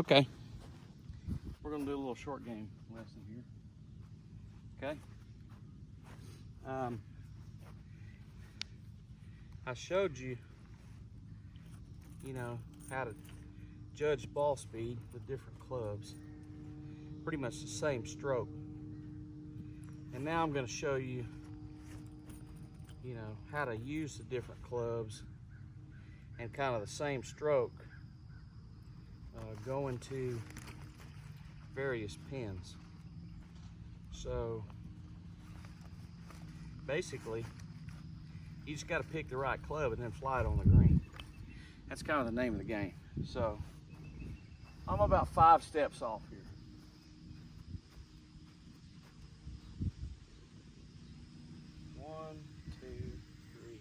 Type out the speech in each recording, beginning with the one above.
Okay. We're going to do a little short game lesson here. Okay. I showed you, how to judge ball speed with different clubs. Pretty much the same stroke. And now I'm going to show you, how to use the different clubs and kind of the same stroke going to various pins. So basically, you just got to pick the right club and then fly it on the green. That's kind of the name of the game. So I'm about 5 steps off here. 1, 2, 3,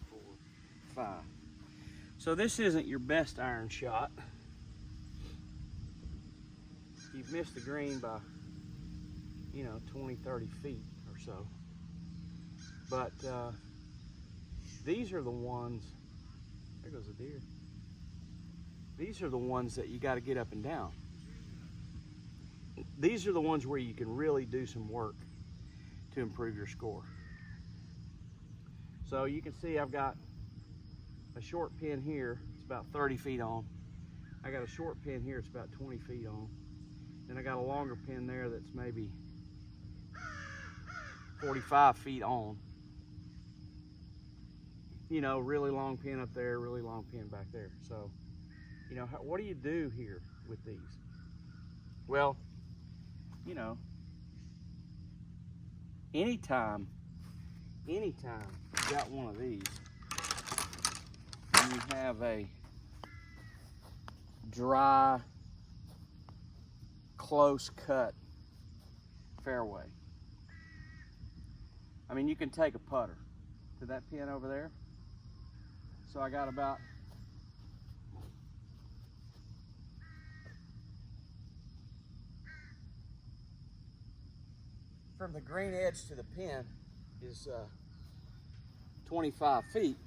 4, 5. So this isn't your best iron shot. You've missed the green by 20, 30 feet or so. But these are the ones, there goes a deer. These are the ones that you got to get up and down. These are the ones where you can really do some work to improve your score. So you can see I've got a short pin here, it's about 30 feet on. I got a short pin here, it's about 20 feet on. Then I got a longer pin there that's maybe 45 feet on. Really long pin up there, really long pin back there. So, what do you do here with these? Well, anytime you got one of these and you have a dry, close cut fairway, you can take a putter to that pin over there. So I got about from the green edge to the pin is 25 feet.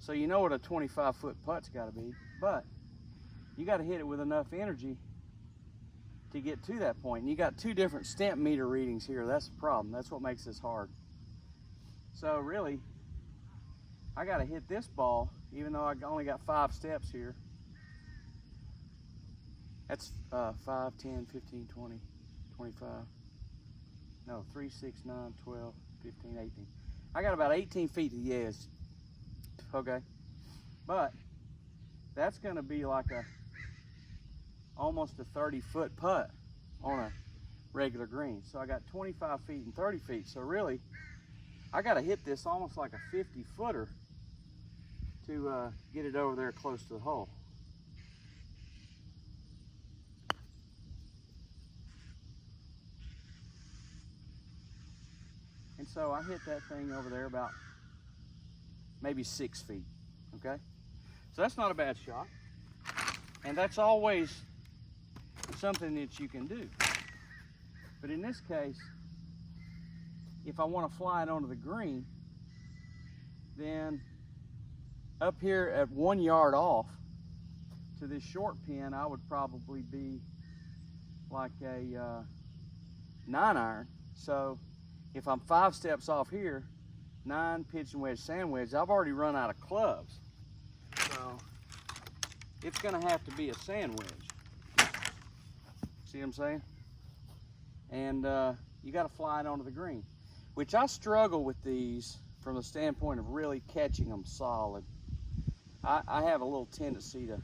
So you know what a 25-foot putt's got to be, but you got to hit it with enough energy to get to that point. And you got 2 different stamp meter readings here. That's the problem. That's what makes this hard. So really, I got to hit this ball, even though I only got 5 steps here. That's 5, 10, 15, 20, 25. No, 3, 6, 9, 12, 15, 18. I got about 18 feet to the edge. Okay. But that's going to be like almost a 30-foot putt on a regular green. So I got 25 feet and 30 feet. So really, I got to hit this almost like a 50-footer to get it over there close to the hole. And so I hit that thing over there about maybe 6 feet, okay? So that's not a bad shot. And that's always something that you can do. But in this case, if I want to fly it onto the green, then up here at 1 yard off to this short pin, I would probably be like a 9-iron. So if I'm 5 steps off here, 9, pitching wedge, sand wedge, I've already run out of clubs. So it's gonna have to be a sand wedge. See what I'm saying? And you gotta fly it onto the green, which I struggle with these from the standpoint of really catching them solid. I have a little tendency to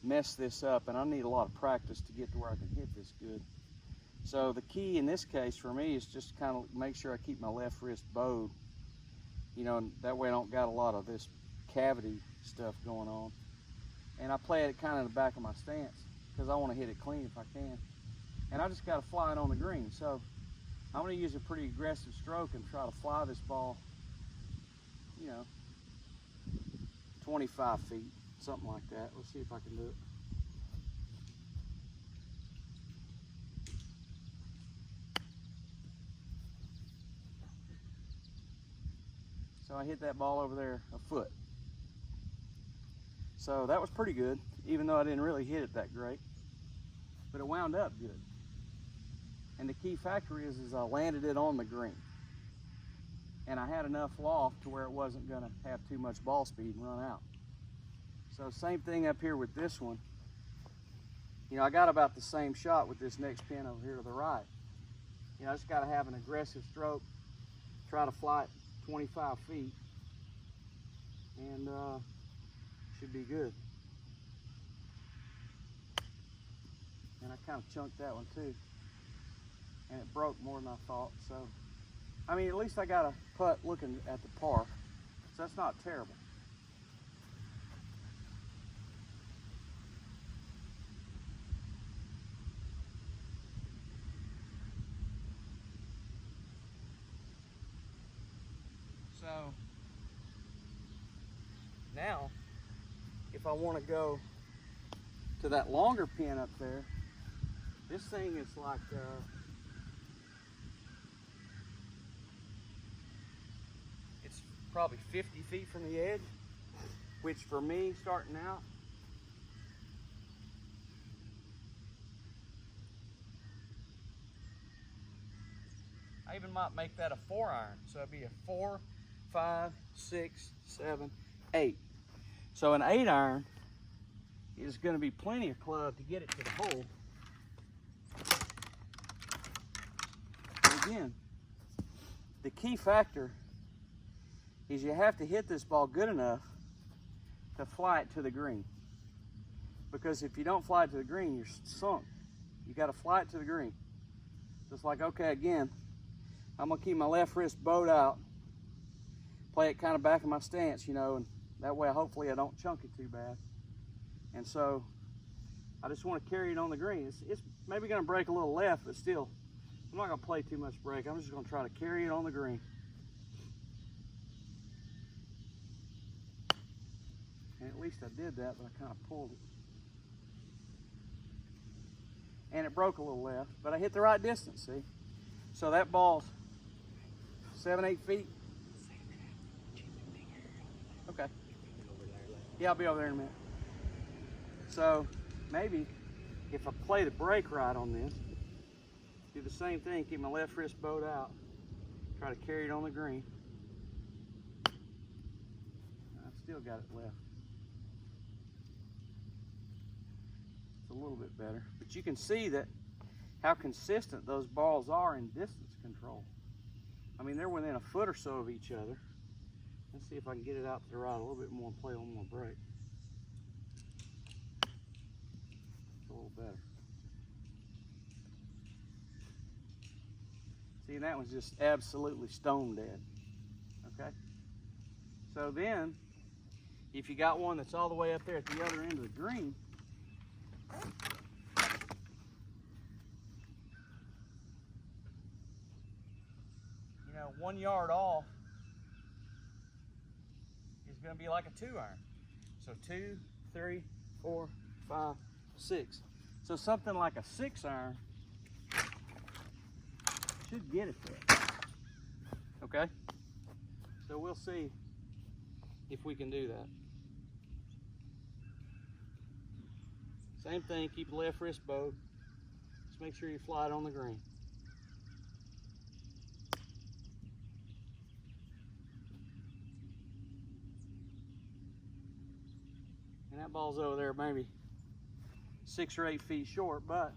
mess this up, and I need a lot of practice to get to where I can hit this good. So the key in this case for me is just kind of make sure I keep my left wrist bowed, and that way I don't got a lot of this cavity stuff going on. And I play it kind of in the back of my stance because I want to hit it clean if I can. And I just got to fly it on the green. So I'm going to use a pretty aggressive stroke and try to fly this ball, 25 feet, something like that. Let's see if I can do it. So I hit that ball over there a foot. So that was pretty good, even though I didn't really hit it that great. But it wound up good. And the key factor is I landed it on the green. And I had enough loft to where it wasn't gonna have too much ball speed and run out. So same thing up here with this one. You know, I got about the same shot with this next pin over here to the right. You know, I just gotta have an aggressive stroke, try to fly it 25 feet, and should be good. And I kind of chunked that one too. And it broke more than I thought, so. I mean, at least I got a putt looking at the par, so that's not terrible. So, now, if I want to go to that longer pin up there, this thing is like, it's probably 50 feet from the edge, which for me, starting out, I even might make that a 4-iron. So it'd be a 4, 5, 6, 7, 8. So an 8-iron is going to be plenty of club to get it to the hole. And again, the key factor is you have to hit this ball good enough to fly it to the green. Because if you don't fly it to the green, you're sunk. You got to fly it to the green. Just like, okay, again, I'm gonna keep my left wrist bowed out, play it kind of back in my stance, you know, and that way hopefully I don't chunk it too bad. And so I just want to carry it on the green. It's maybe gonna break a little left, but still, I'm not gonna play too much break. I'm just gonna try to carry it on the green. And at least I did that, but I kind of pulled it. And it broke a little left, but I hit the right distance, see? So that ball's 7, 8 feet. Okay. Yeah, I'll be over there in a minute. So maybe if I play the brake right on this, do the same thing, keep my left wrist bowed out, try to carry it on the green. I've still got it left. It's a little bit better, but you can see that how consistent those balls are in distance control. I mean, they're within a foot or so of each other. Let's see if I can get it out to the right a little bit more and play one more break. It's a little better. See, that one's just absolutely stone dead. Okay? So then, if you got one that's all the way up there at the other end of the green, you know, 1 yard off is going to be like a 2-iron. So 2, 3, 4, 5, 6. So something like a 6-iron should get it there. Okay? So we'll see if we can do that. Same thing, keep the left wrist bowed. Just make sure you fly it on the green. And that ball's over there maybe 6 or 8 feet short, but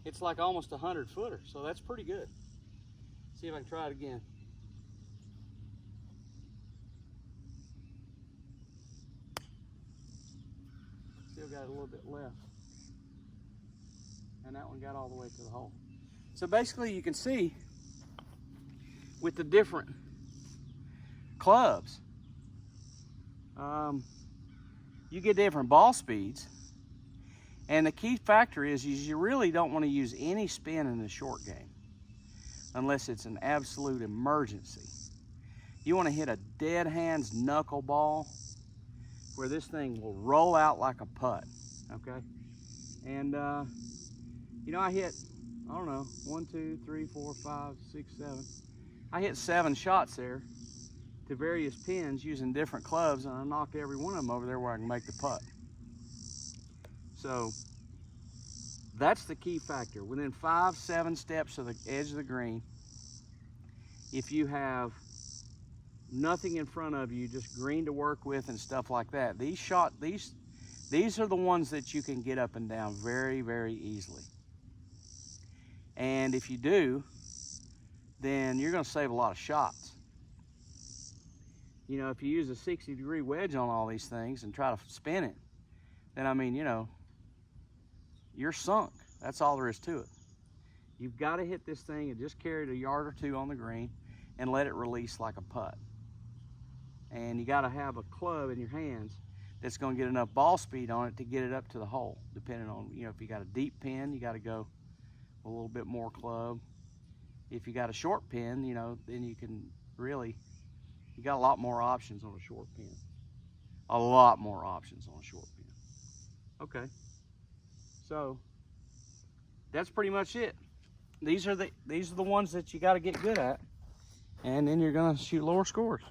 it's like almost a 100-footer, so that's pretty good. See if I can try it again. Still got a little bit left. And that one got all the way to the hole. So basically you can see with the different clubs, you get different ball speeds. And the key factor is you really don't want to use any spin in the short game unless it's an absolute emergency. You want to hit a dead hands knuckleball where this thing will roll out like a putt, okay? And, you know, I hit, I don't know, 1, 2, 3, 4, 5, 6, 7. I hit 7 shots there, to various pins using different clubs, and I knock every one of them over there where I can make the putt. So that's the key factor. Within 5-7 steps of the edge of the green, if you have nothing in front of you, just green to work with and stuff like that, these are the ones that you can get up and down very, very easily. And if you do, then you're going to save a lot of shots. You know, if you use a 60-degree wedge on all these things and try to spin it, then I mean, you know, you're sunk. That's all there is to it. You've got to hit this thing and just carry it a yard or two on the green and let it release like a putt. And you got to have a club in your hands that's going to get enough ball speed on it to get it up to the hole, depending on, you know, if you got a deep pin, you got to go a little bit more club. If you got a short pin, you know, then you can really, you got a lot more options on a short pin. A lot more options on a short pin. Okay, so that's pretty much it. These are the ones that you got to get good at, and then you're gonna shoot lower scores.